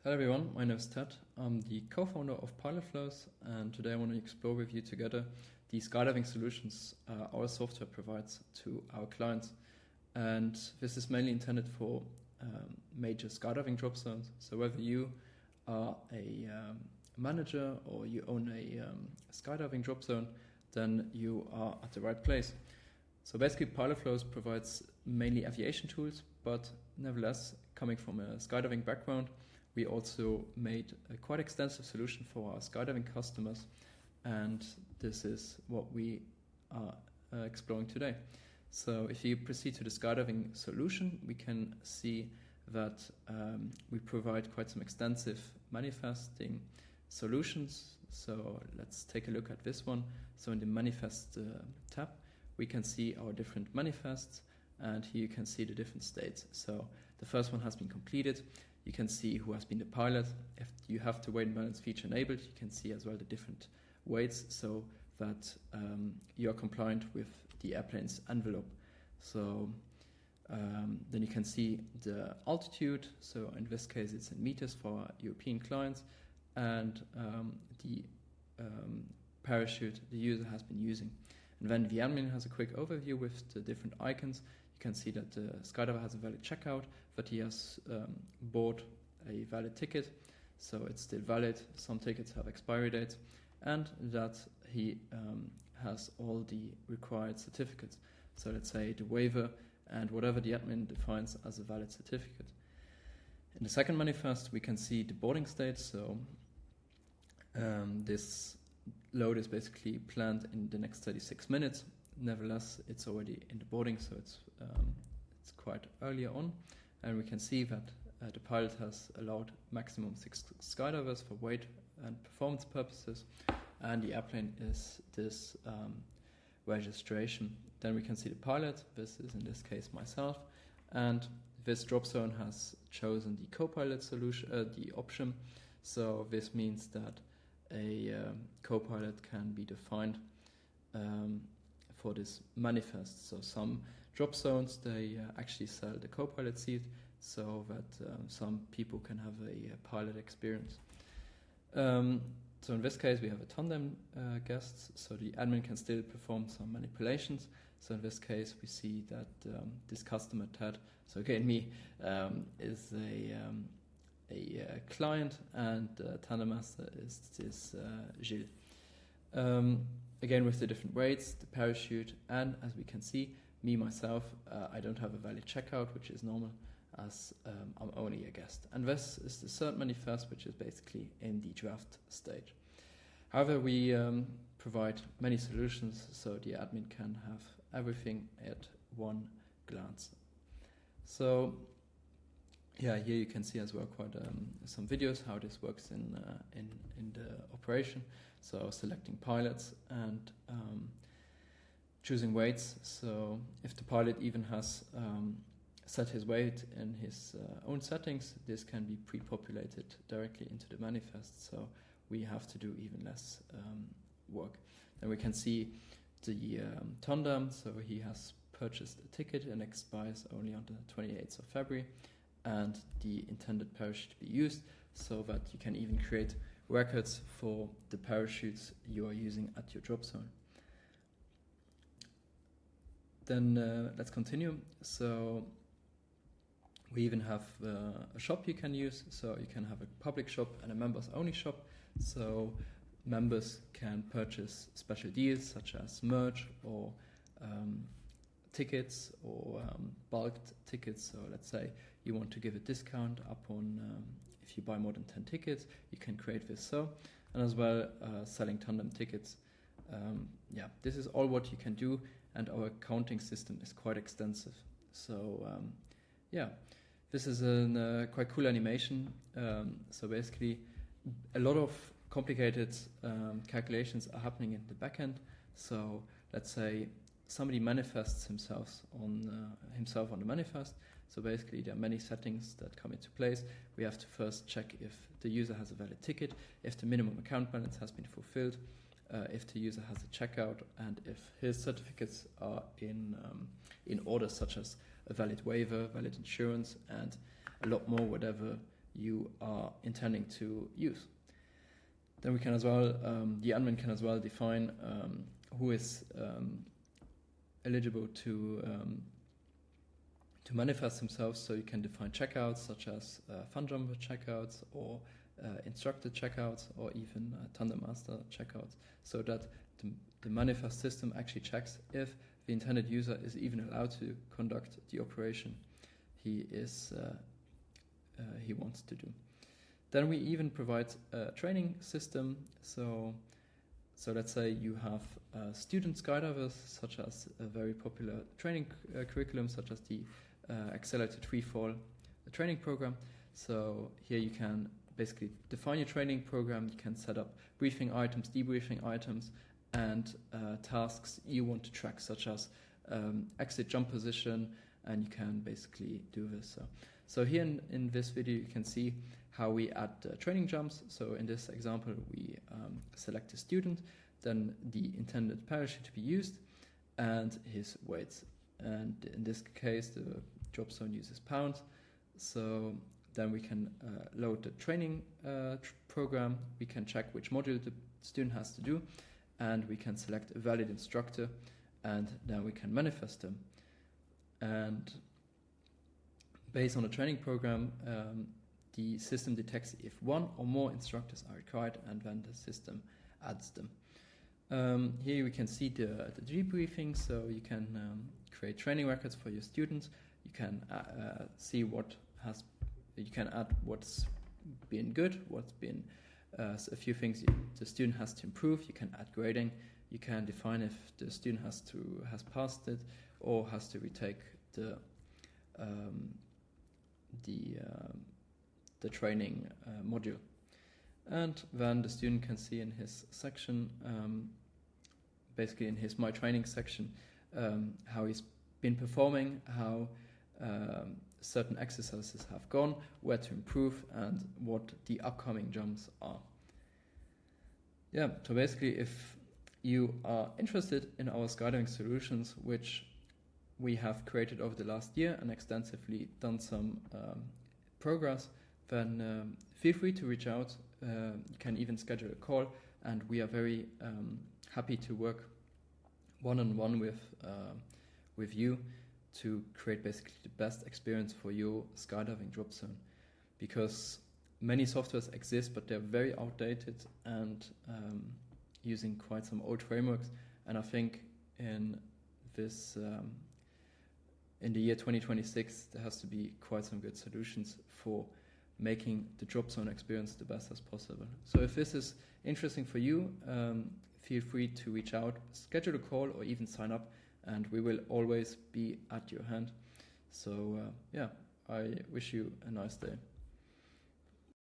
Hello everyone, my name is Ted. I'm the co-founder of Pilotflows, and today I want to explore with you together the skydiving solutions our software provides to our clients. And this is mainly intended for major skydiving drop zones. So whether you are a manager or you own a skydiving drop zone, then you are at the right place. So basically Pilotflows provides mainly aviation tools, but nevertheless, coming from a skydiving background, we also made a quite extensive solution for our skydiving customers, and this is what we are exploring today. So if you proceed to the skydiving solution, we can see that we provide quite some extensive manifesting solutions. So let's take a look at this one. So in the manifest tab, we can see our different manifests, and here you can see the different states. So the first one has been completed. You can see who has been the pilot. If you have the weight and balance feature enabled, you can see as well the different weights so that you are compliant with the airplane's envelope. So then you can see the altitude. So in this case, it's in meters for our European clients, and the parachute the user has been using. And then the admin has a quick overview with the different icons. You can see that the skydiver has a valid checkout, that he has bought a valid ticket, so it's still valid. Some tickets have expiry dates, and that he has all the required certificates. So let's say the waiver and whatever the admin defines as a valid certificate. In the second manifest, we can see the boarding state. So this load is basically planned in the next 36 minutes. Nevertheless, it's already in the boarding, so it's quite earlier on, and we can see that the pilot has allowed maximum 6 skydivers for weight and performance purposes, and the airplane is this registration. Then we can see the pilot. This is in this case myself, and this drop zone has chosen the co-pilot solution, the option. So this means that a co-pilot can be defined for this manifest. So some drop zones, they actually sell the co-pilot seat so that some people can have a pilot experience. So in this case, we have a tandem guests, so the admin can still perform some manipulations. So in this case, we see that this customer Ted, so again me, is a client, and tandem master is this Gilles. Again, with the different weights, the parachute, and as we can see, me myself, I don't have a valid checkout, which is normal, as I'm only a guest. And this is the third manifest, which is basically in the draft stage. However, we provide many solutions, so the admin can have everything at one glance. So yeah, here you can see as well quite some videos how this works in the operation. So selecting pilots and choosing weights. So if the pilot even has set his weight in his own settings, this can be pre-populated directly into the manifest. So we have to do even less work. Then we can see the tandem. So he has purchased a ticket and expires only on the 28th of February. And the intended parachute to be used, so that you can even create records for the parachutes you are using at your drop zone. Then let's continue. So we even have a shop you can use. So you can have a public shop and a members only shop. So members can purchase special deals such as merch or tickets or bulked tickets. So let's say you want to give a discount upon if you buy more than 10 tickets, you can create this. So, and as well selling tandem tickets. Yeah, this is all what you can do, and our accounting system is quite extensive. So yeah, this is a quite cool animation. So basically a lot of complicated calculations are happening in the backend. So let's say somebody manifests himself on the manifest. So basically there are many settings that come into place. We have to first check if the user has a valid ticket, if the minimum account balance has been fulfilled, if the user has a checkout, and if his certificates are in order, such as a valid waiver, valid insurance, and a lot more, whatever you are intending to use. Then we can as well, the admin can as well define who is eligible to manifest themselves. So you can define checkouts such as fun jumper checkouts or instructor checkouts or even tandem master checkouts, so that the manifest system actually checks if the intended user is even allowed to conduct the operation he wants to do. Then we even provide a training system. So let's say you have student skydivers, such as a very popular training curriculum, such as the Accelerated Freefall training program. So here you can basically define your training program. You can set up briefing items, debriefing items, and tasks you want to track, such as exit jump position, and you can basically do this. So here in this video you can see how we add training jumps. So in this example we select a student, then the intended parachute to be used, and his weights. And in this case the drop zone uses pounds. So then we can load the training program. We can check which module the student has to do, and we can select a valid instructor, and then we can manifest them. And based on the training program, the system detects if one or more instructors are required, and then the system adds them. Here we can see the debriefing, so you can create training records for your students. You can see you can add what's been good, what's been a few things the student has to improve. You can add grading. You can define if the student has passed it or has to retake the training module. And then the student can see in his section, basically in his My Training section, how he's been performing, how certain exercises have gone, where to improve, and what the upcoming jumps are. Yeah, so basically if you are interested in our skydiving solutions, which we have created over the last year and extensively done some progress, then feel free to reach out. You can even schedule a call, and we are very happy to work one-on-one with you to create basically the best experience for your skydiving drop zone, because many softwares exist, but they're very outdated and using quite some old frameworks. And I think in this in the year 2026 there has to be quite some good solutions for making the drop zone experience the best as possible. So if this is interesting for you, feel free to reach out, schedule a call, or even sign up, and we will always be at your hand. So yeah, I wish you a nice day.